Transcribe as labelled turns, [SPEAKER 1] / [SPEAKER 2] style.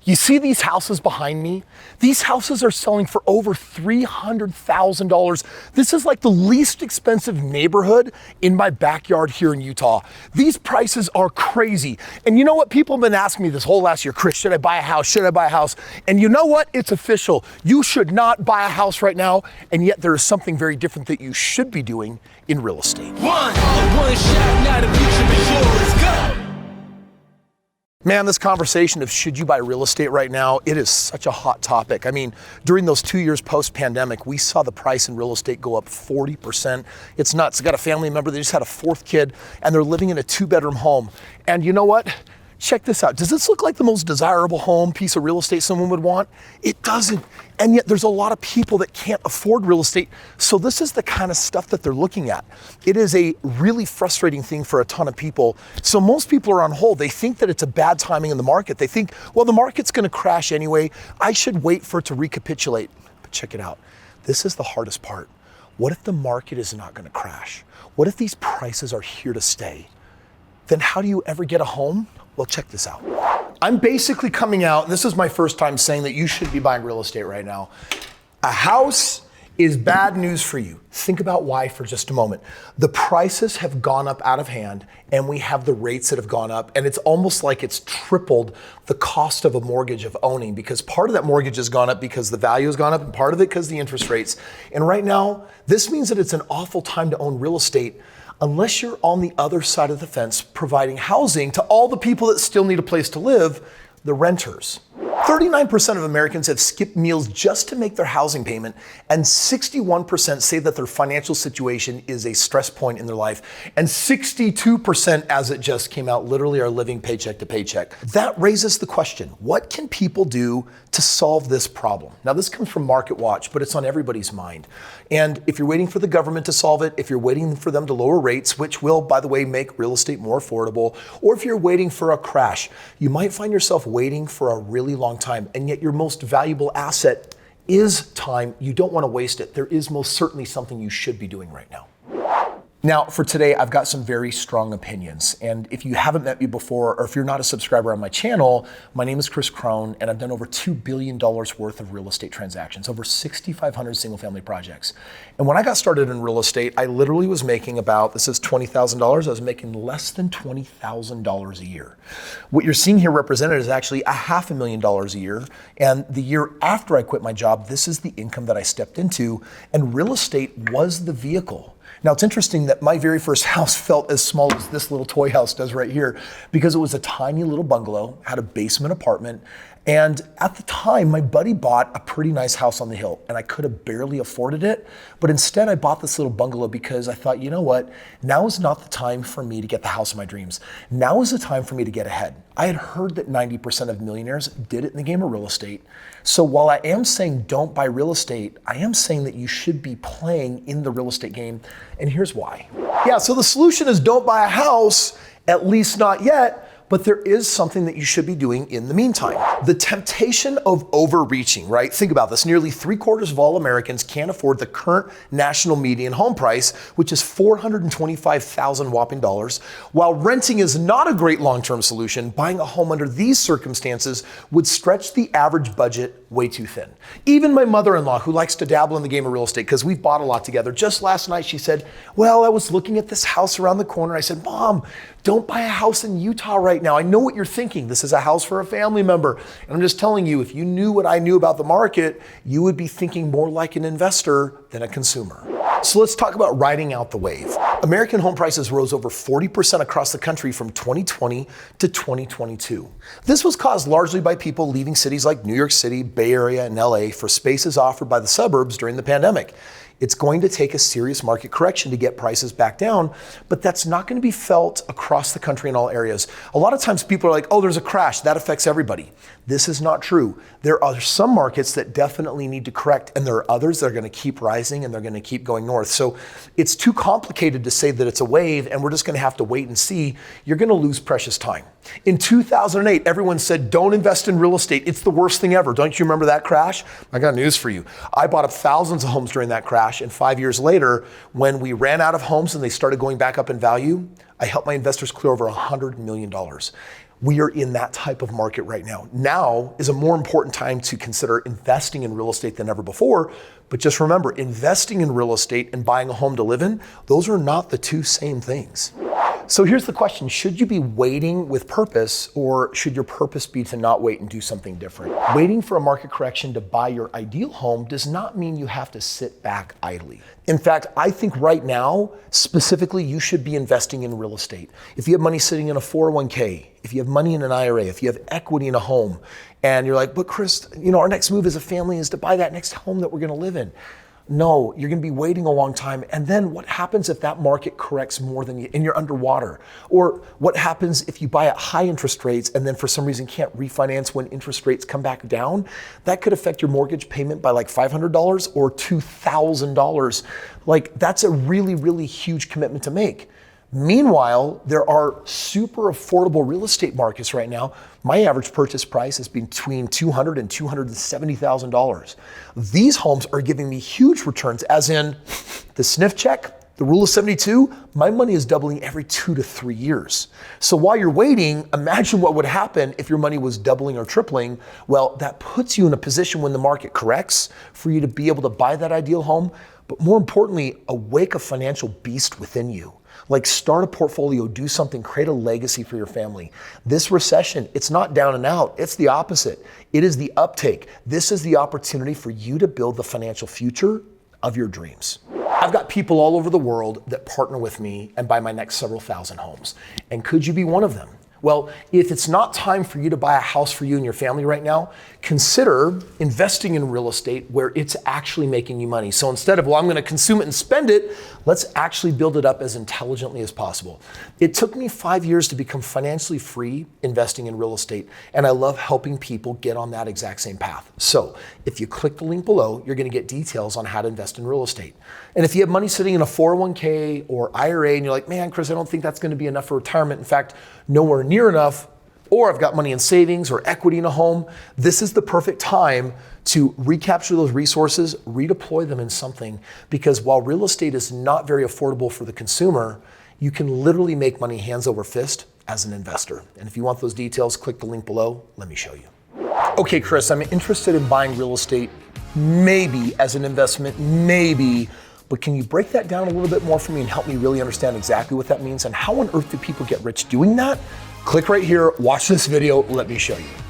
[SPEAKER 1] You see these houses behind me? These houses are selling for over $300,000. This is like the least expensive neighborhood in my backyard here in Utah. These prices are crazy. And you know what? People have been asking me this whole last year, Kris, should I buy a house? Should I buy a house? And you know what? It's official. You should not buy a house right now. And yet there is something very different that you should be doing in real estate.
[SPEAKER 2] One shot, now the future is yours. Go!
[SPEAKER 1] Man, this conversation of should you buy real estate right now, it is such a hot topic. I mean, during those 2 years post-pandemic, we saw the price in real estate go up 40%. It's nuts. I got a family member, they just had a fourth kid, and they're living in a 2-bedroom home. And you know what? Check this out. Does this look like the most desirable home piece of real estate someone would want? It doesn't. And yet there's a lot of people that can't afford real estate. So this is the kind of stuff that they're looking at. It is a really frustrating thing for a ton of people. So most people are on hold. They think that it's a bad timing in the market. They think, well, the market's going to crash anyway. I should wait for it to recapitulate. But check it out. This is the hardest part. What if the market is not going to crash? What if these prices are here to stay? Then how do you ever get a home? Well, check this out. I'm basically coming out, this is my first time saying that you should be buying real estate right now. A house is bad news for you. Think about why for just a moment. The prices have gone up out of hand, and we have the rates that have gone up, and it's almost like it's tripled the cost of a mortgage of owning, because part of that mortgage has gone up because the value has gone up, and part of it because the interest rates. And right now, this means that it's an awful time to own real estate unless you're on the other side of the fence providing housing to all the people that still need a place to live, the renters. 39% of Americans have skipped meals just to make their housing payment, and 61% say that their financial situation is a stress point in their life, and 62%, as it just came out, literally are living paycheck to paycheck. That raises the question, what can people do to solve this problem? Now, this comes from Market Watch, but it's on everybody's mind. And if you're waiting for the government to solve it, if you're waiting for them to lower rates, which will, by the way, make real estate more affordable, or if you're waiting for a crash, you might find yourself waiting for a really long time, and yet your most valuable asset is time. You don't want to waste it. There is most certainly something you should be doing right now. Now, for today, I've got some very strong opinions. And if you haven't met me before, or if you're not a subscriber on my channel, my name is Kris Krohn, and I've done over $2 billion worth of real estate transactions, over 6,500 single-family projects. And when I got started in real estate, I literally was making about, this is $20,000, I was making less than $20,000 a year. What you're seeing here represented is actually $500,000 a year. And the year after I quit my job, this is the income that I stepped into, and real estate was the vehicle. Now, it's interesting that my very first house felt as small as this little toy house does right here, because it was a tiny little bungalow, had a basement apartment. And at the time, my buddy bought a pretty nice house on the hill, and I could have barely afforded it. But instead, I bought this little bungalow because I thought, you know what? Now is not the time for me to get the house of my dreams. Now is the time for me to get ahead. I had heard that 90% of millionaires did it in the game of real estate. So while I am saying don't buy real estate, I am saying that you should be playing in the real estate game. And here's why. Yeah, so the solution is don't buy a house, at least not yet. But there is something that you should be doing in the meantime. The temptation of overreaching, right? Think about this. Nearly 3/4 of all Americans can't afford the current national median home price, which is $425,000 whopping dollars. While renting is not a great long-term solution, buying a home under these circumstances would stretch the average budget way too thin. Even my mother-in-law, who likes to dabble in the game of real estate because we've bought a lot together, just last night she said, well, I was looking at this house around the corner. I said, Mom, don't buy a house in Utah right now. I know what you're thinking. This is a house for a family member. And I'm just telling you, if you knew what I knew about the market, you would be thinking more like an investor than a consumer. So let's talk about riding out the wave. American home prices rose over 40% across the country from 2020 to 2022. This was caused largely by people leaving cities like New York City, Bay Area, and LA for spaces offered by the suburbs during the pandemic. It's going to take a serious market correction to get prices back down, but that's not going to be felt across the country in all areas. A lot of times people are like, oh, there's a crash, that affects everybody. This is not true. There are some markets that definitely need to correct, and there are others that are going to keep rising and they're going to keep going north. So it's too complicated to say that it's a wave and we're just going to have to wait and see. You're going to lose precious time. In 2008, everyone said, don't invest in real estate. It's the worst thing ever. Don't you remember that crash? I got news for you. I bought up thousands of homes during that crash, and 5 years later, when we ran out of homes and they started going back up in value, I helped my investors clear over $100 million. We are in that type of market right now. Now is a more important time to consider investing in real estate than ever before. But just remember, investing in real estate and buying a home to live in, those are not the two same things. So here's the question, should you be waiting with purpose, or should your purpose be to not wait and do something different? Waiting for a market correction to buy your ideal home does not mean you have to sit back idly. In fact, I think right now, specifically, you should be investing in real estate. If you have money sitting in a 401k, if you have money in an IRA, if you have equity in a home, and you're like, but Kris, our next move as a family is to buy that next home that we're gonna live in. No, you're gonna be waiting a long time. And then what happens if that market corrects more than you and you're underwater? Or what happens if you buy at high interest rates and then for some reason can't refinance when interest rates come back down? That could affect your mortgage payment by like $500 or $2,000. Like, that's a really, really huge commitment to make. Meanwhile, there are super affordable real estate markets right now. My average purchase price is between $200,000 and $270,000. These homes are giving me huge returns, as in the sniff check, the rule of 72, my money is doubling every 2 to 3 years. So while you're waiting, imagine what would happen if your money was doubling or tripling. Well, that puts you in a position when the market corrects for you to be able to buy that ideal home, but more importantly, awake a financial beast within you. Like, start a portfolio, do something, create a legacy for your family. This recession, it's not down and out, it's the opposite. It is the uptake. This is the opportunity for you to build the financial future of your dreams. I've got people all over the world that partner with me and buy my next several thousand homes. And could you be one of them? Well, if it's not time for you to buy a house for you and your family right now, consider investing in real estate where it's actually making you money. So instead of, well, I'm going to consume it and spend it, let's actually build it up as intelligently as possible. It took me 5 years to become financially free investing in real estate, and I love helping people get on that exact same path. So if you click the link below, you're going to get details on how to invest in real estate. And if you have money sitting in a 401k or IRA and you're like, man, Kris, I don't think that's going to be enough for retirement. In fact, nowhere near enough, or I've got money in savings or equity in a home, this is the perfect time to recapture those resources, redeploy them in something, because while real estate is not very affordable for the consumer, you can literally make money hands over fist as an investor. And if you want those details, click the link below. Let me show you. Okay, Kris, I'm interested in buying real estate, maybe as an investment, maybe, but can you break that down a little bit more for me and help me really understand exactly what that means and how on earth do people get rich doing that? Click right here, watch this video, let me show you.